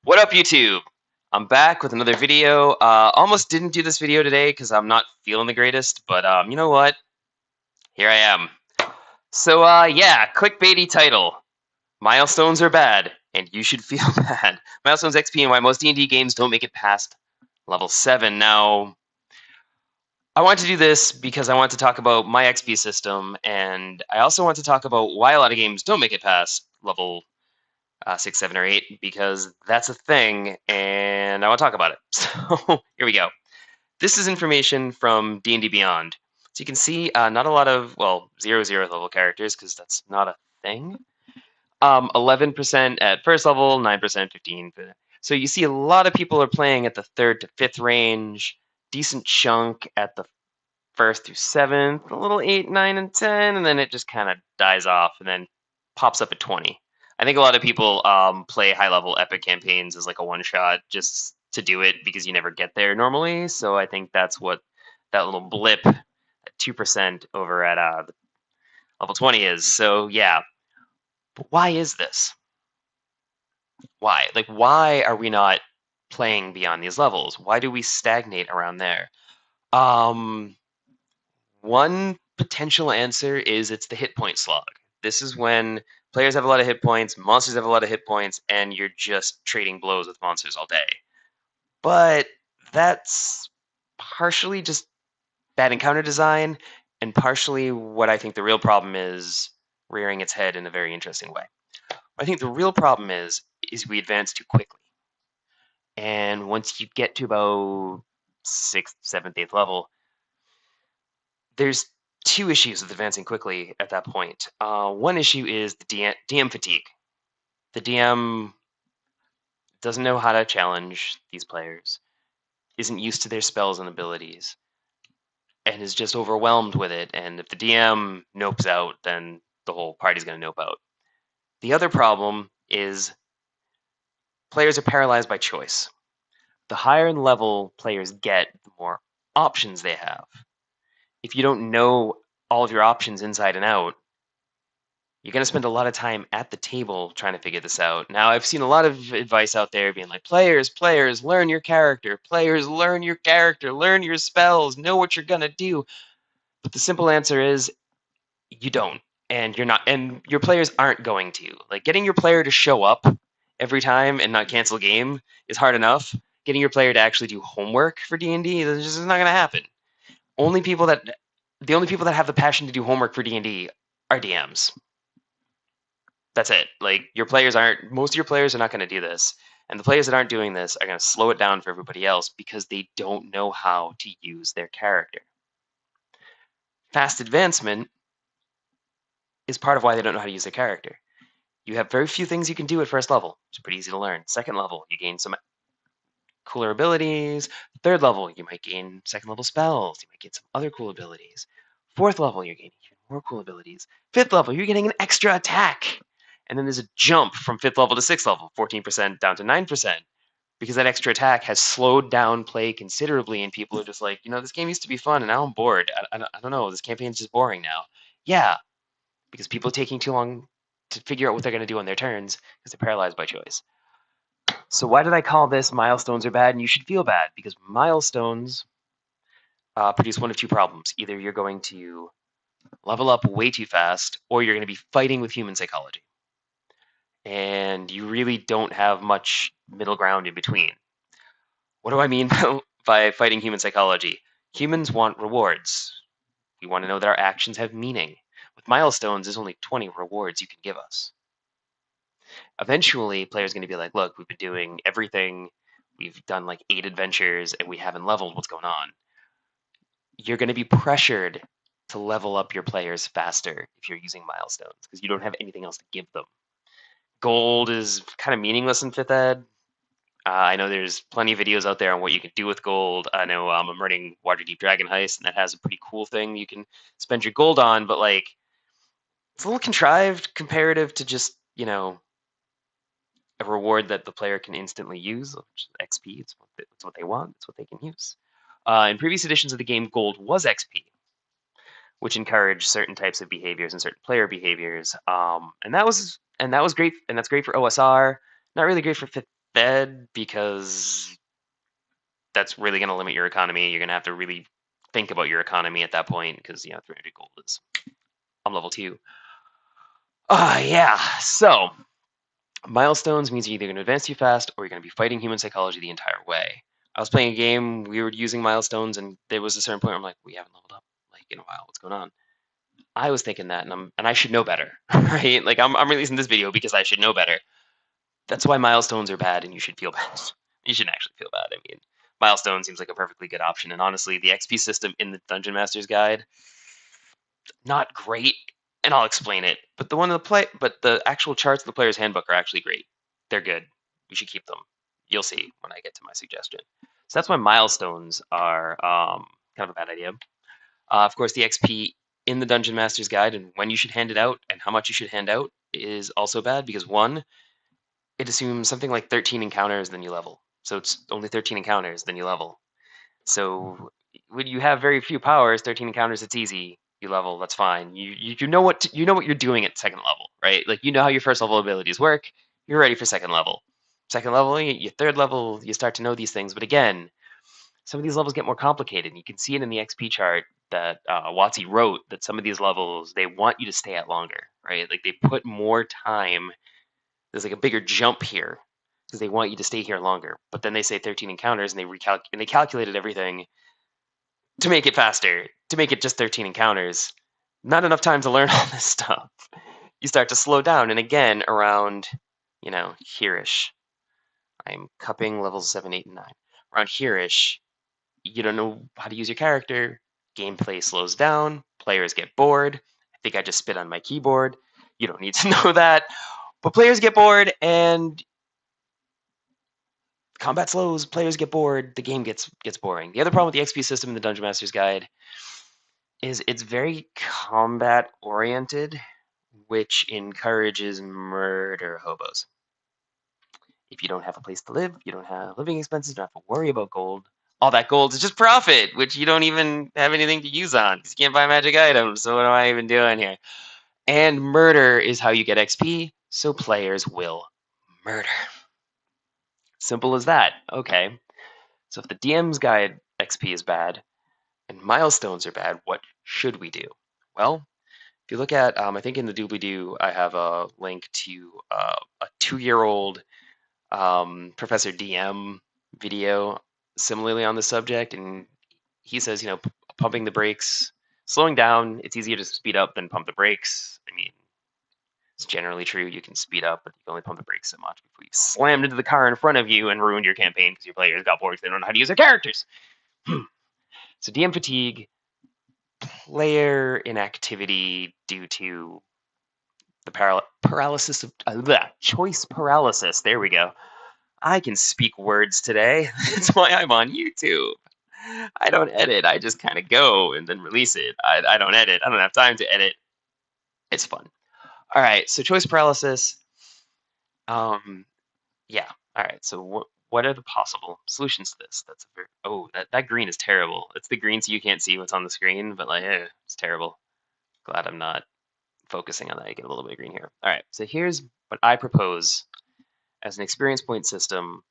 What up, YouTube? I'm back with another video. Almost didn't do this video today because I'm not feeling the greatest, but you know what? Here I am. So, yeah, clickbaity title. Milestones are bad, and you should feel bad. Milestones XP and why most D&D games don't make it past level 7. Now, I want to do this because I want to talk about my XP system, and I also want to talk about why a lot of games don't make it past level 6, 7, or 8 because that's a thing, and I want to talk about it. So here we go. This is information from D&D Beyond. So you can see not a lot of, well, 0, 0 level characters because that's not a thing. 11% at first level, 9%, 15. So you see a lot of people are playing at the 3rd to 5th range, decent chunk at the 1st through 7th, a little 8, 9, and 10, and then it just kind of dies off and then pops up at 20. I think a lot of people play high level epic campaigns as like a one shot just to do it because you never get there normally. So I think that's what that little blip at 2% over at level 20 is. So yeah, but why is this? Why? Like, why are we not playing beyond these levels? Why do we stagnate around there? Um, One potential answer is it's the hit point slog. This is when players have a lot of hit points, monsters have a lot of hit points, and you're just trading blows with monsters all day. But that's partially just bad encounter design, and partially what I think the real problem is rearing its head in a very interesting way. I think the real problem is we advance too quickly. And once you get to about 6th, 7th, 8th level, there's two issues with advancing quickly at that point. One issue is the DM fatigue. The DM doesn't know how to challenge these players, isn't used to their spells and abilities, and is just overwhelmed with it. And if the DM nopes out, then the whole party's going to nope out. The other problem is players are paralyzed by choice. The higher level players get, the more options they have. If you don't know all of your options inside and out, you're going to spend a lot of time at the table trying to figure this out. Now, I've seen a lot of advice out there being like, players, learn your character. Players, learn your character. Learn your spells. Know what you're going to do. But the simple answer is you don't. And you're not, and your players aren't going to. Like, getting your player to show up every time and not cancel game is hard enough. Getting your player to actually do homework for D&D is just not going to happen. The only people that have the passion to do homework for D&D are DMs. That's it. Like, most of your players are not going to do this. And the players that aren't doing this are going to slow it down for everybody else because they don't know how to use their character. Fast advancement is part of why they don't know how to use their character. You have very few things you can do at first level. It's pretty easy to learn. Second level, you gain some cooler abilities. Third level, you might gain second level spells. You might get some other cool abilities. Fourth level, you're gaining even more cool abilities. Fifth level, you're getting an extra attack. And then there's a jump from 5th level to 6th level, 14% down to 9%, because that extra attack has slowed down play considerably, and people are just like, this game used to be fun, and now I'm bored. I don't know, this campaign's just boring now. Yeah, because people are taking too long to figure out what they're going to do on their turns because they're paralyzed by choice. So why did I call this Milestones are bad and you should feel bad? Because milestones produce one of two problems. Either you're going to level up way too fast, or you're going to be fighting with human psychology. And you really don't have much middle ground in between. What do I mean by fighting human psychology? Humans want rewards. We want to know that our actions have meaning. With milestones, there's only 20 rewards you can give us. Eventually, players are going to be like, look, we've been doing everything. We've done like 8 adventures, and we haven't leveled. What's going on? You're going to be pressured to level up your players faster if you're using milestones because you don't have anything else to give them. Gold is kind of meaningless in 5th ed. I know there's plenty of videos out there on what you can do with gold. I know I'm running Waterdeep Dragon Heist, and that has a pretty cool thing you can spend your gold on, but like it's a little contrived comparative to just, a reward that the player can instantly use, which is XP. It's what they want. It's what they can use. In previous editions of the game, gold was XP, which encouraged certain types of behaviors and certain player behaviors. And that was great, and that's great for OSR. Not really great for bad because that's really going to limit your economy. You're going to have to really think about your economy at that point because 300 gold is I'm level 2. Yeah. So milestones means you're either going to advance too fast or you're going to be fighting human psychology the entire way. I was playing a game, we were using milestones, and there was a certain point where I'm like, we haven't leveled up like in a while. What's going on? I was thinking that, and I should know better, right? Like I'm releasing this video because I should know better. That's why milestones are bad, and you should feel bad. You shouldn't actually feel bad. I mean, milestone seems like a perfectly good option, and honestly, the XP system in the Dungeon Master's Guide, not great, and I'll explain it. But the actual charts of the player's handbook are actually great. They're good. We should keep them. You'll see when I get to my suggestion. So that's why milestones are kind of a bad idea. Of course, the XP in the Dungeon Master's Guide and when you should hand it out and how much you should hand out is also bad because one, it assumes something like 13 encounters, then you level. So it's only 13 encounters, then you level. So when you have very few powers, 13 encounters, it's easy. You level, that's fine. You know what you know what you're doing at second level, right? Like you know how your first level abilities work. You're ready for second level. Second level, your third level, you start to know these things. But again, some of these levels get more complicated. And you can see it in the XP chart that WotC wrote that some of these levels they want you to stay at longer, right? Like they put more time. There's like a bigger jump here because they want you to stay here longer. But then they say 13 encounters and they calculated everything to make it faster, to make it just 13 encounters. Not enough time to learn all this stuff. You start to slow down, and again, around, here-ish. I'm cupping levels 7, 8, and 9. Around here-ish, you don't know how to use your character. Gameplay slows down. Players get bored. I think I just spit on my keyboard. You don't need to know that. But players get bored, and combat slows. Players get bored. The game gets boring. The other problem with the XP system in the Dungeon Master's Guide is it's very combat oriented, which encourages murder hobos. If you don't have a place to live, you don't have living expenses, you don't have to worry about gold. All that gold is just profit, which you don't even have anything to use on because you can't buy magic items. So what am I even doing here? And murder is how you get XP, so players will murder. Simple as that. Okay. So if the DM's guide XP is bad and milestones are bad, what should we do? Well, if you look at, I think in the doobly-doo, I have a link to a 2-year-old Professor DM video similarly on the subject, and he says, pumping the brakes, slowing down, it's easier to speed up than pump the brakes. I mean, it's generally true. You can speed up, but you can only pump the brakes so much before you slammed into the car in front of you and ruined your campaign because your players got bored because they don't know how to use their characters. So DM fatigue, player inactivity due to the paralysis of choice paralysis. There we go. I can speak words today. That's why I'm on YouTube. I don't edit. I just kind of go and then release it. I don't edit. I don't have time to edit. It's fun. All right. So choice paralysis. Yeah. All right. So what are the possible solutions to this? That's a very that green is terrible. It's the green so you can't see what's on the screen, but it's terrible. Glad I'm not focusing on that. I get a little bit of green here. All right. So here's what I propose as an experience point system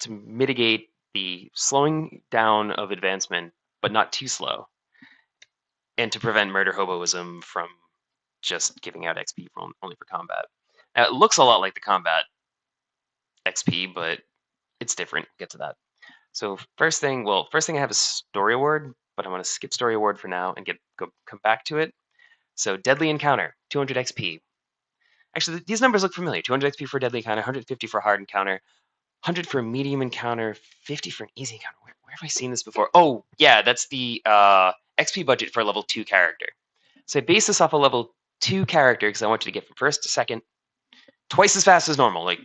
to mitigate the slowing down of advancement, but not too slow, and to prevent Murder-Hoboism from just giving out XP only for combat. Now, it looks a lot like the combat XP, but it's different. We'll get to that. So first thing I have is story award, but I'm going to skip story award for now and come back to it. So deadly encounter, 200 XP. Actually, these numbers look familiar. 200 XP for a deadly encounter, 150 for a hard encounter, 100 for a medium encounter, 50 for an easy encounter. Where have I seen this before? Oh, yeah, that's the XP budget for a level 2 character. So I base this off a level 2 character because I want you to get from first to second twice as fast as normal. Like,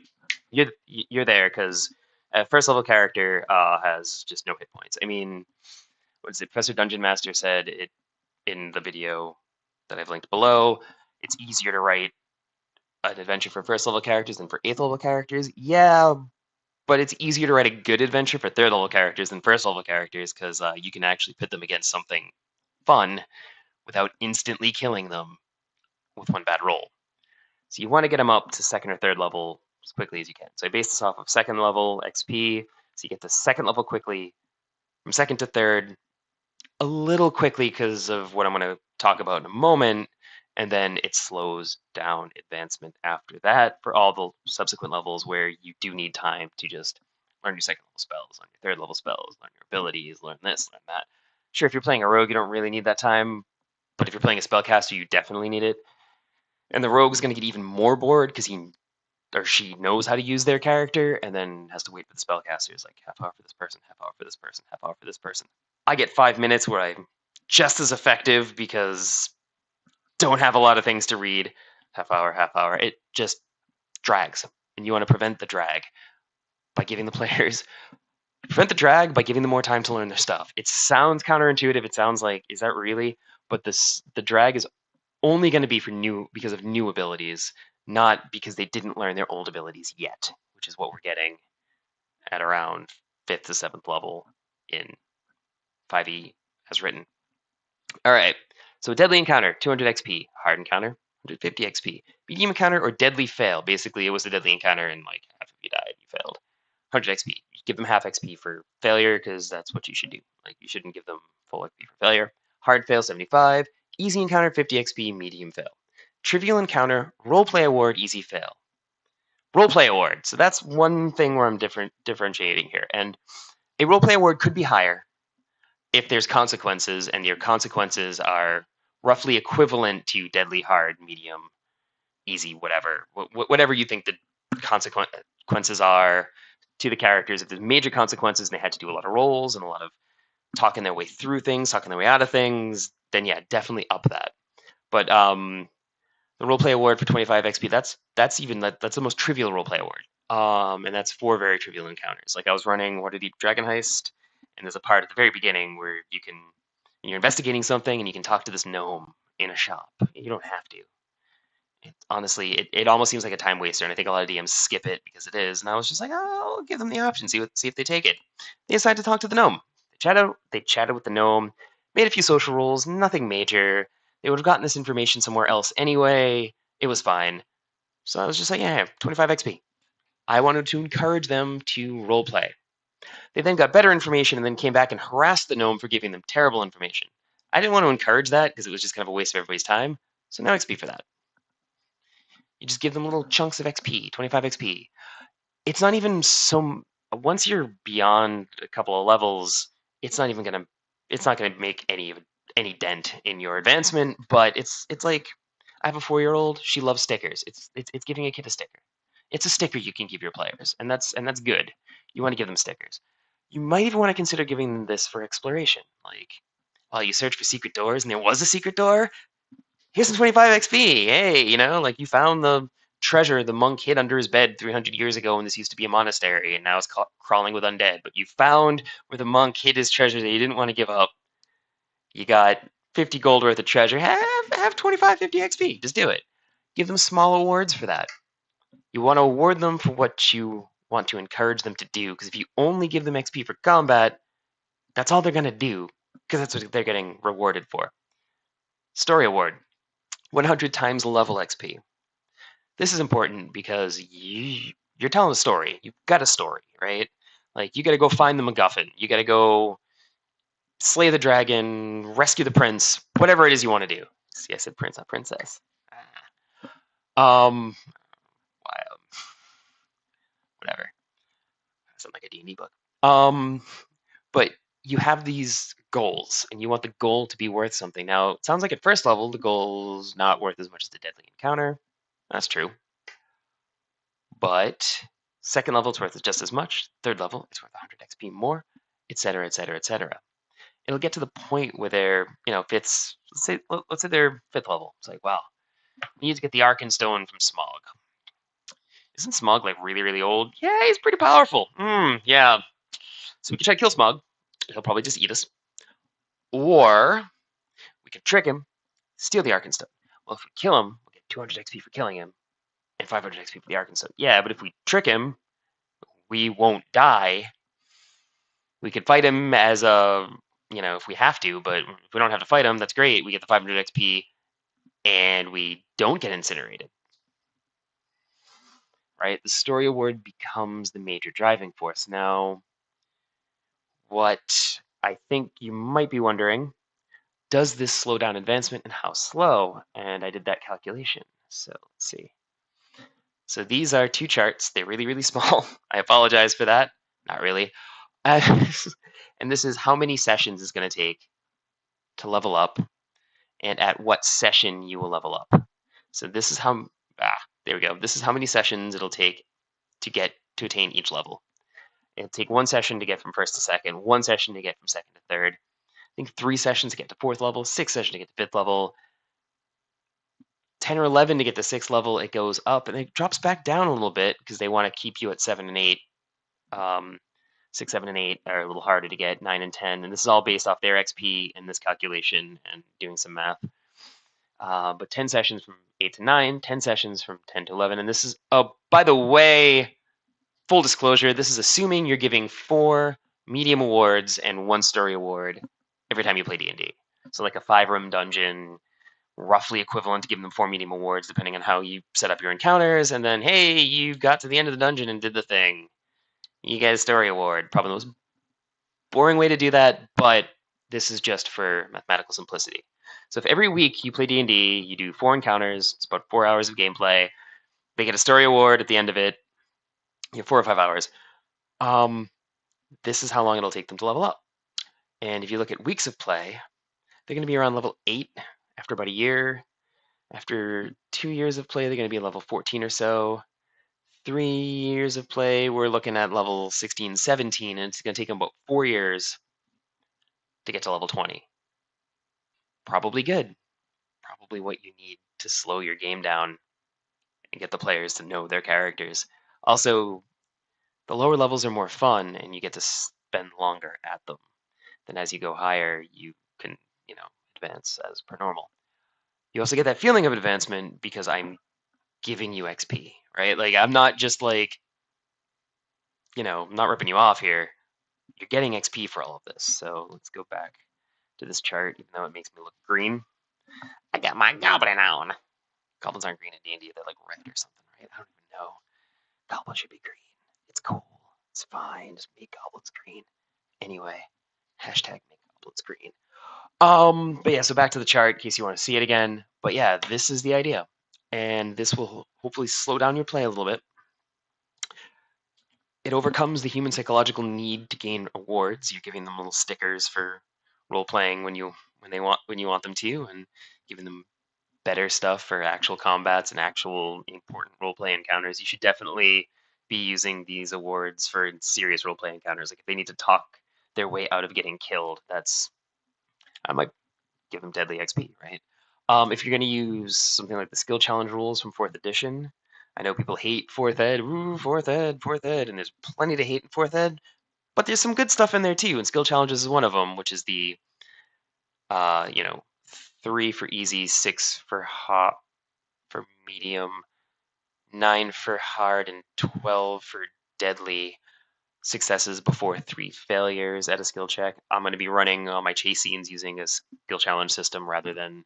you're there because a first level character has just no hit points. I mean, what is it? Professor Dungeon Master said it in the video that I've linked below. It's easier to write an adventure for first level characters than for 8th level characters. Yeah, but it's easier to write a good adventure for 3rd level characters than 1st level characters because you can actually pit them against something fun without instantly killing them with one bad roll. So you want to get them up to 2nd or 3rd level as quickly as you can. So I base this off of second level XP, so you get to second level quickly, from second to third, a little quickly because of what I'm going to talk about in a moment, and then it slows down advancement after that for all the subsequent levels where you do need time to just learn your second level spells, learn your third level spells, learn your abilities, learn this, learn that. Sure, if you're playing a rogue, you don't really need that time, but if you're playing a spellcaster, you definitely need it. And the rogue's going to get even more bored because he or she knows how to use their character and then has to wait for the spellcasters, like half hour for this person, half hour for this person, half hour for this person. I get 5 minutes where I'm just as effective because don't have a lot of things to read. Half hour, half hour. It just drags. And you want to prevent the drag by giving the players prevent the drag by giving them more time to learn their stuff. It sounds counterintuitive. It sounds like, is that really? But the drag is only going to be for new because of new abilities, not because they didn't learn their old abilities yet, which is what we're getting at around 5th to 7th level in 5e as written. All right, so deadly encounter, 200 XP. Hard encounter, 150 XP. Medium encounter or deadly fail. Basically, it was a deadly encounter and like half of you died, you failed. 100 XP. You give them half XP for failure because that's what you should do. Like you shouldn't give them full XP for failure. Hard fail, 75. Easy encounter, 50 XP. Medium fail. Trivial encounter, roleplay award, easy fail. Roleplay award. So that's one thing where I'm differentiating here. And a roleplay award could be higher if there's consequences, and your consequences are roughly equivalent to deadly, hard, medium, easy, whatever. Whatever you think the consequences are to the characters. If there's major consequences and they had to do a lot of rolls and a lot of talking their way through things, talking their way out of things, then yeah, definitely up that. But the roleplay award for 25 XP, that's the most trivial roleplay award. And that's 4 very trivial encounters. Like I was running Waterdeep Dragon Heist, and there's a part at the very beginning where you're investigating something and you can talk to this gnome in a shop. You don't have to. Honestly, it almost seems like a time waster, and I think a lot of DMs skip it because it is. And I was just like, oh, I'll give them the option, see if they take it. They decided to talk to the gnome. They chatted with the gnome, made a few social rules, nothing major. They would have gotten this information somewhere else anyway. It was fine. So I was just like, yeah, 25 XP. I wanted to encourage them to roleplay. They then got better information and then came back and harassed the gnome for giving them terrible information. I didn't want to encourage that because it was just kind of a waste of everybody's time. So no XP for that. You just give them little chunks of XP, 25 XP. It's not even so. Once you're beyond a couple of levels, it's not gonna make any dent in your advancement. But it's like I have a 4-year-old. She loves stickers. It's giving a kid a sticker. It's a sticker you can give your players, and that's good. You want to give them stickers. You might even want to consider giving them this for exploration. Like, while you search for secret doors, and there was a secret door, here's some 25 XP. Hey, like you found the treasure the monk hid under his bed 300 years ago when this used to be a monastery and now it's crawling with undead. But you found where the monk hid his treasure that he didn't want to give up. You got 50 gold worth of treasure. Have 25, 50 XP. Just do it. Give them small awards for that. You want to award them for what you want to encourage them to do, because if you only give them XP for combat, that's all they're going to do, because that's what they're getting rewarded for. Story award. 100 times level XP. This is important because you're telling a story. You've got a story, right? Like, you got to go find the MacGuffin. You got to go slay the dragon, rescue the prince, whatever it is you want to do. See, I said prince, not princess. Um, whatever. That sounds like a D&D book. But you have these goals, and you want the goal to be worth something. Now, it sounds like at first level, the goal's not worth as much as the deadly encounter. That's true. But second level, it's worth just as much. Third level, it's worth 100 XP more, etc., etc., etc. It'll get to the point where they're, let's say they're 5th level. It's like, wow, we need to get the Arkenstone from Smog. Isn't Smog like really, really old? Yeah, he's pretty powerful. Yeah. So we can try to kill Smog. He'll probably just eat us. Or we can trick him, steal the Arkenstone. Well, if we kill him, we'll get 200 XP for killing him, and 500 XP for the Arkenstone. Yeah, but if we trick him, we won't die. We could fight him as a, if we have to, but if we don't have to fight him, that's great. We get the 500 XP, and we don't get incinerated. right? The story award becomes the major driving force. Now, what I think you might be wondering, does this slow down advancement and how slow? And I did that calculation. So let's see. So these are two charts. They're really, really small. I apologize for that. Not really. And this is how many sessions it's going to take to level up and at what session you will level up. So this is how, there we go. This is how many sessions it'll take to attain each level. It'll take one session to get from first to second, one session to get from second to third. I think 3 sessions to get to fourth level, 6 sessions to get to fifth level, 10 or 11 to get to sixth level. It goes up and it drops back down a little bit because they want to keep you at 7 and 8. 6, 7, and 8 are a little harder to get, 9 and 10. And this is all based off their XP in this calculation and doing some math. But 10 sessions from 8 to 9, 10 sessions from 10 to 11. And this is, oh, by the way, full disclosure, this is assuming you're giving 4 medium awards and 1 story award every time you play D&D. So like a 5-room dungeon, roughly equivalent to giving them 4 medium awards, depending on how you set up your encounters. And then, hey, you got to the end of the dungeon and did the thing. You get a story award. Probably the most boring way to do that, but this is just for mathematical simplicity. So if every week you play D&D, you do 4 encounters, it's about 4 hours of gameplay. They get a story award at the end of it. You have 4 or 5 hours. This is how long it'll take them to level up. And if you look at weeks of play, they're going to be around level 8 after about a year. After 2 years of play, they're going to be level 14 or so. 3 years of play, we're looking at level 16, 17, and it's going to take them about 4 years to get to level 20. Probably good. Probably what you need to slow your game down and get the players to know their characters. Also, the lower levels are more fun and you get to spend longer at them. Then as you go higher, you can, advance as per normal. You also get that feeling of advancement because I'm giving you XP, right? Like I'm not just like, I'm not ripping you off here. You're getting XP for all of this. So let's go back to this chart, even though it makes me look green. I got my goblin on. Goblins aren't green in D&D. They're like red or something, right? I don't even know. Goblins should be green. It's cool. It's fine. Just make goblins green. Anyway, hashtag make goblins green. But yeah, so back to the chart in case you want to see it again. But yeah, this is the idea. And this will hopefully slow down your play a little bit. It overcomes the human psychological need to gain awards. You're giving them little stickers for role playing when you want them to, and giving them better stuff for actual combats and actual important role play encounters. You should definitely be using these awards for serious role play encounters. Like if they need to talk their way out of getting killed, I might give them deadly XP, right? If you're going to use something like the skill challenge rules from 4th edition, I know people hate 4th ed, ooh, 4th ed, and there's plenty to hate in 4th ed, but there's some good stuff in there too, and skill challenges is one of them, which is the, 3 for easy, 6 for hot, for medium, 9 for hard, and 12 for deadly successes before 3 failures at a skill check. I'm going to be running all my chase scenes using a skill challenge system rather than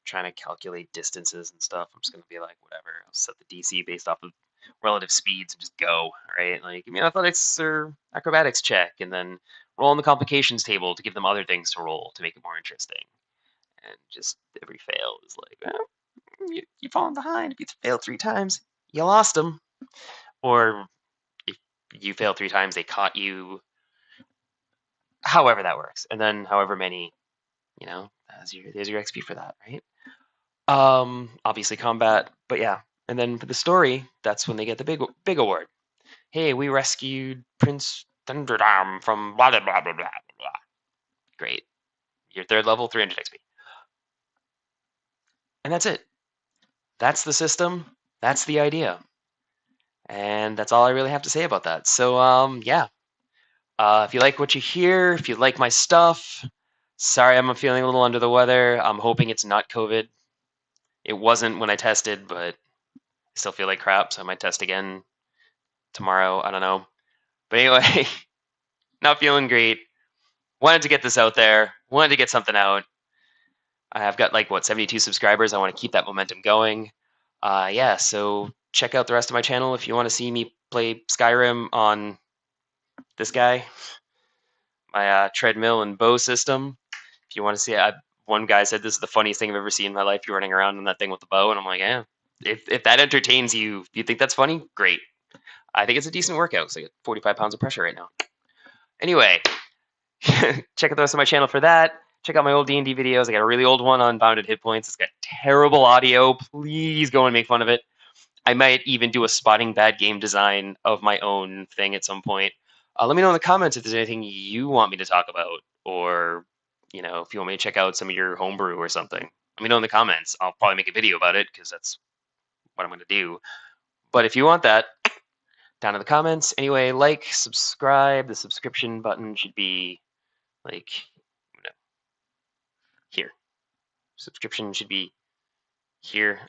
trying to calculate distances and stuff. I'm just going to be like, whatever, I'll set the DC based off of relative speeds and just go, right? Like, give me an athletics or acrobatics check, and then roll on the complications table to give them other things to roll to make it more interesting. And just every fail is like, you've fallen behind. If you failed 3 times, you lost them. Or if you fail 3 times, they caught you. However that works. And then however many, there's your XP for that, right? Obviously combat, but yeah. And then for the story, that's when they get the big award. Hey, we rescued Prince Thunderdam from blah blah blah blah blah blah. Great. Your 3rd level, 300 XP. And that's it. That's the system. That's the idea. And that's all I really have to say about that. So, yeah. If you like what you hear, if you like my stuff, sorry I'm feeling a little under the weather. I'm hoping it's not COVID. It wasn't when I tested, but I still feel like crap, so I might test again tomorrow. I don't know. But anyway, not feeling great. Wanted to get this out there. Wanted to get something out. I've got 72 subscribers. I want to keep that momentum going. Yeah, so check out the rest of my channel if you want to see me play Skyrim on this guy, my treadmill and bow system. If you want to see it, one guy said this is the funniest thing I've ever seen in my life. You running around on that thing with the bow, and I'm like, yeah. If that entertains you, you think that's funny? Great. I think it's a decent workout. So I get 45 pounds of pressure right now. Anyway, check out the rest of my channel for that. Check out my old D&D videos. I got a really old one on Bounded Hit Points. It's got terrible audio. Please go and make fun of it. I might even do a spotting bad game design of my own thing at some point. Let me know in the comments if there's anything you want me to talk about, or if you want me to check out some of your homebrew or something. Let me know in the comments. I'll probably make a video about it because that's what I'm going to do. But if you want that, down in the comments. Anyway, like, subscribe. The subscription button should be like here. Subscription should be here.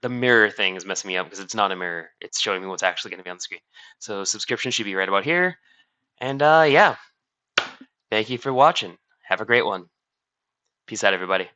The mirror thing is messing me up because it's not a mirror. It's showing me what's actually going to be on the screen. So subscription should be right about here. And yeah, thank you for watching. Have a great one. Peace out, everybody.